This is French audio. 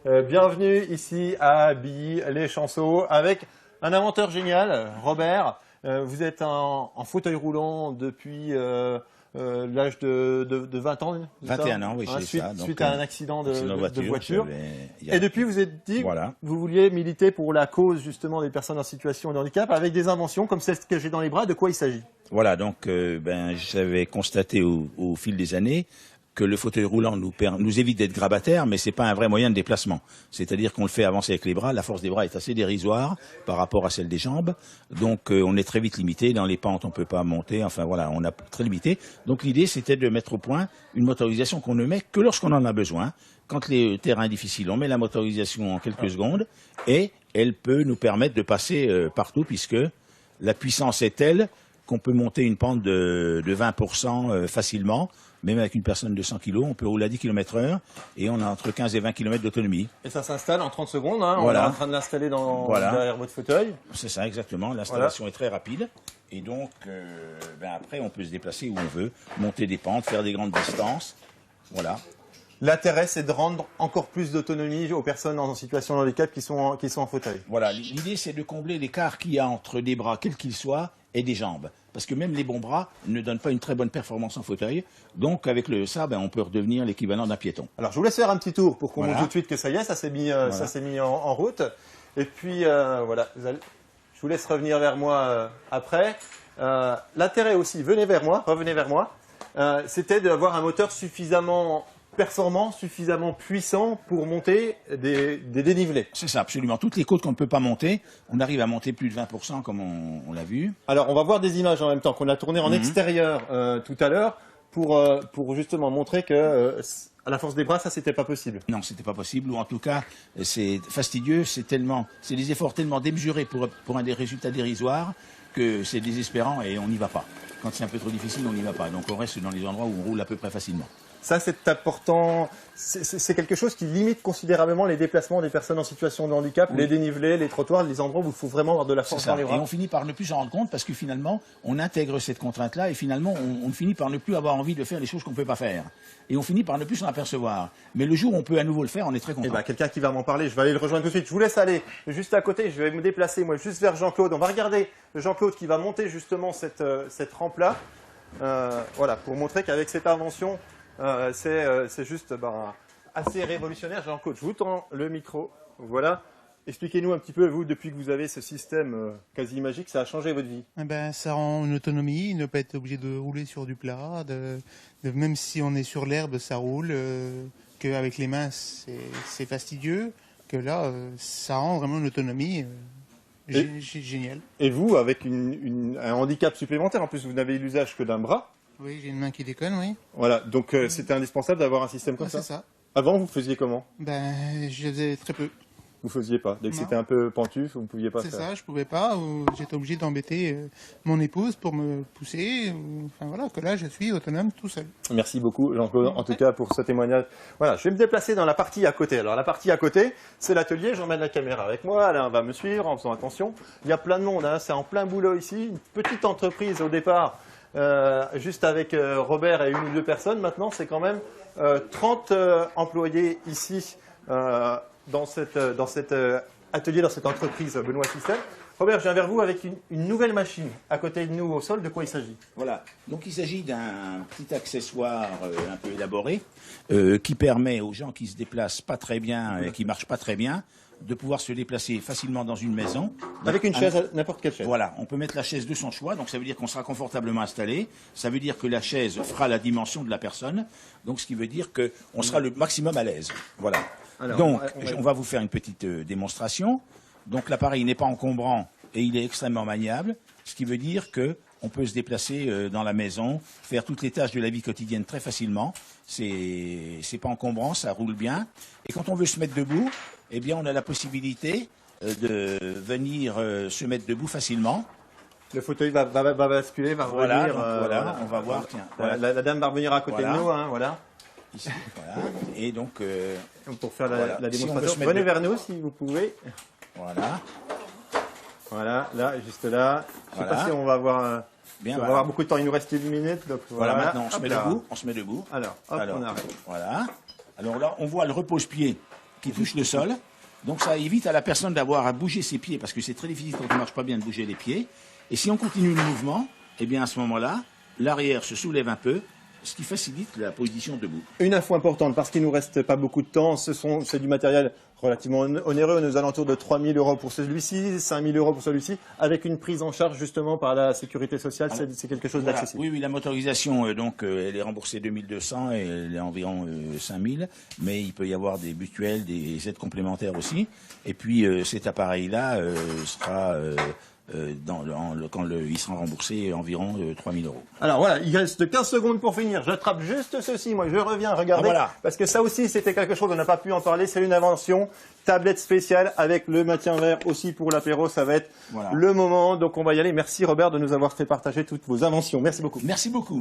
Bienvenue ici à Billy-les-Chanceaux avec un inventeur génial, Robert. Vous êtes en fauteuil roulant depuis l'âge de 20 ans. 21 ans, oui, c'est ça. Suite à un accident de voiture. Et depuis, vous êtes dit voilà. que vous vouliez militer pour la cause justement des personnes en situation de handicap avec des inventions comme celle que j'ai dans les bras. De quoi il s'agit? Voilà, donc j'avais constaté au fil des années que le fauteuil roulant nous évite d'être grabataire, mais c'est pas un vrai moyen de déplacement. C'est-à-dire qu'on le fait avancer avec les bras. La force des bras est assez dérisoire par rapport à celle des jambes. Donc on est très vite limité. Dans les pentes, on peut pas monter. Enfin voilà, on est très limité. Donc l'idée, c'était de mettre au point une motorisation qu'on ne met que lorsqu'on en a besoin. Quand les terrains difficiles, on met la motorisation en quelques secondes et elle peut nous permettre de passer partout puisque la puissance est telle qu'on peut monter une pente de 20% facilement. Même avec une personne de 100 kg, on peut rouler à 10 km/h et on a entre 15 et 20 km d'autonomie. Et ça s'installe en 30 secondes, hein. Voilà. On est en train de l'installer derrière votre fauteuil. C'est ça, exactement. L'installation est très rapide. Et donc, après, on peut se déplacer où on veut, monter des pentes, faire des grandes distances. Voilà. L'intérêt, c'est de rendre encore plus d'autonomie aux personnes en situation de handicap qui sont en fauteuil. Voilà. L'idée, c'est de combler l'écart qu'il y a entre des bras, quels qu'ils soient, et des jambes. Parce que même les bons bras ne donnent pas une très bonne performance en fauteuil. Donc, avec ça, on peut redevenir l'équivalent d'un piéton. Alors, je vous laisse faire un petit tour pour qu'on Voilà. montre tout de suite que ça y est, ça s'est mis en route. Et puis, voilà, je vous laisse revenir vers moi après. L'intérêt aussi, revenez vers moi, c'était d'avoir un moteur suffisamment performant, suffisamment puissant pour monter des dénivelés. C'est ça, absolument. Toutes les côtes qu'on ne peut pas monter, on arrive à monter plus de 20% comme on l'a vu. Alors, on va voir des images en même temps qu'on a tournées en extérieur tout à l'heure pour justement montrer que à la force des bras, ça, c'était pas possible. Non, c'était pas possible, ou en tout cas, c'est fastidieux, c'est des efforts tellement démesurés pour un des résultats dérisoires que c'est désespérant et on n'y va pas. Quand c'est un peu trop difficile, on n'y va pas. Donc on reste dans les endroits où on roule à peu près facilement. Ça, c'est important. C'est quelque chose qui limite considérablement les déplacements des personnes en situation de handicap, les dénivelés, les trottoirs, les endroits où il faut vraiment avoir de la force dans les bras. Et on finit par ne plus s'en rendre compte parce que finalement, on intègre cette contrainte-là et finalement, on finit par ne plus avoir envie de faire les choses qu'on ne peut pas faire. Et on finit par ne plus s'en apercevoir. Mais le jour où on peut à nouveau le faire, on est très content. Quelqu'un qui va m'en parler, je vais aller le rejoindre tout de suite. Je vous laisse aller juste à côté, je vais me déplacer moi juste vers Jean-Claude. On va regarder Jean-Claude qui va monter justement cette rampe-là. Voilà, pour montrer qu'avec cette invention, c'est juste assez révolutionnaire. Jean-Claude, je vous tends le micro. Voilà. Expliquez-nous un petit peu, vous, depuis que vous avez ce système quasi magique, ça a changé votre vie? Ça rend une autonomie, ne pas être obligé de rouler sur du plat. Même si on est sur l'herbe, ça roule. Qu'avec les mains, c'est fastidieux. Que là, ça rend vraiment une autonomie géniale. Et vous, avec un handicap supplémentaire, en plus vous n'avez l'usage que d'un bras. Oui, j'ai une main qui déconne, oui. Voilà, donc c'était indispensable d'avoir un système comme ça. C'est ça. Avant, vous faisiez comment? Je faisais très peu. Vous faisiez pas. Dès que c'était un peu pentu, vous ne pouviez pas faire. C'est ça, je pouvais pas. J'étais obligé d'embêter mon épouse pour me pousser. Enfin voilà, que là, je suis autonome tout seul. Merci beaucoup, Jean-Claude, en tout cas pour ce témoignage. Voilà, je vais me déplacer dans la partie à côté. Alors la partie à côté, c'est l'atelier. J'emmène la caméra avec moi. Alain va me suivre en faisant attention. Il y a plein de monde. Hein. C'est en plein boulot ici. Une petite entreprise au départ, juste avec Robert et une ou deux personnes. Maintenant, c'est quand même 30 employés ici. Dans cet atelier, dans cette entreprise Benoît Système. Robert, je viens vers vous avec une nouvelle machine à côté de nous au sol. De quoi il s'agit? Voilà. Donc il s'agit d'un petit accessoire un peu élaboré qui permet aux gens qui se déplacent pas très bien et qui marchent pas très bien de pouvoir se déplacer facilement dans une maison. Avec une chaise, n'importe quelle chaise. Voilà, on peut mettre la chaise de son choix, donc ça veut dire qu'on sera confortablement installé, ça veut dire que la chaise fera la dimension de la personne, donc ce qui veut dire qu'on sera le maximum à l'aise. Voilà. Alors, donc, on va vous faire une petite démonstration. Donc l'appareil n'est pas encombrant et il est extrêmement maniable, ce qui veut dire qu'on peut se déplacer dans la maison, faire toutes les tâches de la vie quotidienne très facilement. C'est pas encombrant, ça roule bien. Et quand on veut se mettre debout, eh bien on a la possibilité de venir se mettre debout facilement. Le fauteuil va basculer, va revenir. Voilà, on va voir. Tiens, voilà. La dame va revenir à côté de nous, hein, voilà. Ici, voilà. Et donc, pour faire la démonstration, si venez vers nous si vous pouvez. Voilà. Voilà, là, juste là. Je ne sais pas si on va avoir, on va avoir beaucoup de temps. Il nous reste 1 minute. Donc voilà, maintenant on se met debout. Alors, hop, on arrête. Voilà. Alors là, on voit le repose-pied qui touche le sol. Donc ça évite à la personne d'avoir à bouger ses pieds, parce que c'est très difficile quand on ne marche pas bien de bouger les pieds. Et si on continue le mouvement, eh bien à ce moment-là, l'arrière se soulève un peu, ce qui facilite la position debout. Une info importante, parce qu'il ne nous reste pas beaucoup de temps, c'est du matériel relativement onéreux, aux alentours de 3 000 € pour celui-ci, 5 000 € pour celui-ci, avec une prise en charge justement par la sécurité sociale, c'est quelque chose Voilà. d'accessible. Oui, la motorisation, elle est remboursée 2 200 et elle est environ 5 000, mais il peut y avoir des mutuelles, des aides complémentaires aussi. Et puis cet appareil-là sera... il sera remboursé environ 3 000 €. Alors voilà, il reste 15 secondes pour finir. J'attrape juste ceci, moi je reviens, regardez. Ah, voilà. Parce que ça aussi c'était quelque chose, on n'a pas pu en parler, c'est une invention. Tablette spéciale avec le maintien vert aussi pour l'apéro, ça va être le moment. Donc on va y aller. Merci Robert de nous avoir fait partager toutes vos inventions. Merci beaucoup. Merci beaucoup.